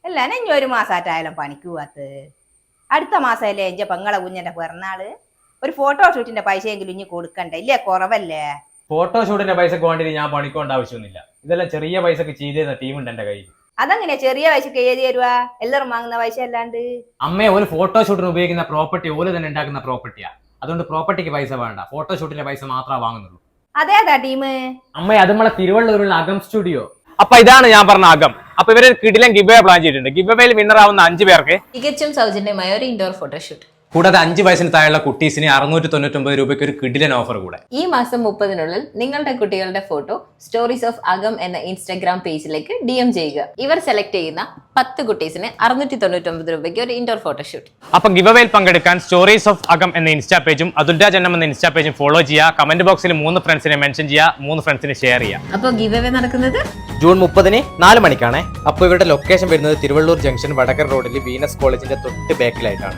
അല്ല ഇനി ഒരു മാസമായിട്ടായാലും പണിക്ക് പോവാത്ത്. അടുത്ത മാസമല്ലേ എന്റെ പെങ്ങളെ കുഞ്ഞിന്റെ പിറന്നാള്. ഒരു ഫോട്ടോഷൂട്ടിന്റെ പൈസയെങ്കിലും ഇനി കൊടുക്കണ്ടേ? ഇല്ലേ കുറവല്ലേ? ഫോട്ടോഷൂട്ടിന്റെ പൈസക്ക് വേണ്ടി ഞാൻ പണിക്കൊണ്ട ആവശ്യമൊന്നുമില്ല. ഇതെല്ലാം ചെറിയ പൈസക്ക് ചെയ്ത് തരുന്ന ടീമുണ്ട് എന്റെ കയ്യിൽ. അതെങ്ങനെ ചെറിയ പൈസക്ക് എഴുതി തരുവാ? എല്ലാവരും വാങ്ങുന്ന പൈസ അല്ലാണ്ട്. അമ്മയെ ഒരു ഫോട്ടോഷൂട്ടിന് ഉപയോഗിക്കുന്ന പ്രോപ്പർട്ടി ഓല് തന്നെ ഉണ്ടാക്കുന്ന പ്രോപ്പർട്ടിയാ. അതുകൊണ്ട് പ്രോപ്പർട്ടിക്ക് പൈസ വേണ്ട, ഫോട്ടോഷൂട്ടിന്റെ പൈസ മാത്രമേ വാങ്ങുന്നുള്ളൂ. അതേതാ ടീം? അമ്മയെ അത് നമ്മളെ തിരുവള്ളൂരുള്ള അകം സ്റ്റുഡിയോ. അപ്പൊ ഇതാണ് ഞാൻ പറഞ്ഞ അകം. അപ്പൊ ഇവര് കിടിലൻ ഗിവ് പ്ലാൻ ചെയ്തിട്ടുണ്ട്. ഗിവ് വേയിൽ വിന്നർ ആവുന്ന 5 പേർക്ക് തികച്ചും സൗജന്യമായ ഒരു ഇൻഡോർ ഫോട്ടോഷൂട്ട്. കൂടാതെ 5 വയസ്സിന് താഴെയുള്ള കുട്ടീസിന് 699 രൂപയ്ക്ക് ഒരു കിടിലൻ ഓഫർ കൂടെ. ഈ മാസം 30-നുള്ളിൽ നിങ്ങളുടെ കുട്ടികളുടെ ഫോട്ടോ സ്റ്റോറീസ് ഓഫ് അകം എന്ന ഇൻസ്റ്റാഗ്രാം പേജിലേക്ക് DM ചെയ്യുക. ഇവർ സെലക്ട് ചെയ്യുന്ന 10 കുട്ടീസിന് 699 രൂപയ്ക്ക് ഒരു ഇൻഡോർ ഫോട്ടോഷൂട്ട്. അപ്പൊ ഗിവ് വേയിൽ പങ്കെടുക്കാൻ സ്റ്റോറീസ് ഓഫ് അകം എന്ന ഇൻസ്റ്റാ പേജും അതുല്യ ജന്നം എന്ന ഇൻസ്റ്റാ പേജും ഫോളോ ചെയ്യുക. കമന്റ് ബോക്സിൽ 3 ഫ്രണ്ട്സിനെ മെൻഷൻ ചെയ്യുക, 3 ഫ്രണ്ട്സിന് ഷെയർ ചെയ്യുക. അപ്പോൾ ഗിവ് അവേ നടക്കുന്നത് ജൂൺ 30-ന് 4 മണിക്കാണ്. അപ്പോൾ ഇവരുടെ ലൊക്കേഷൻ വരുന്നത് തിരുവള്ളൂർ ജംഗ്ഷൻ വടകര റോഡിൽ വീനസ് കോളേജിന്റെ തൊട്ട് ബാക്കിലായിട്ടാണ്.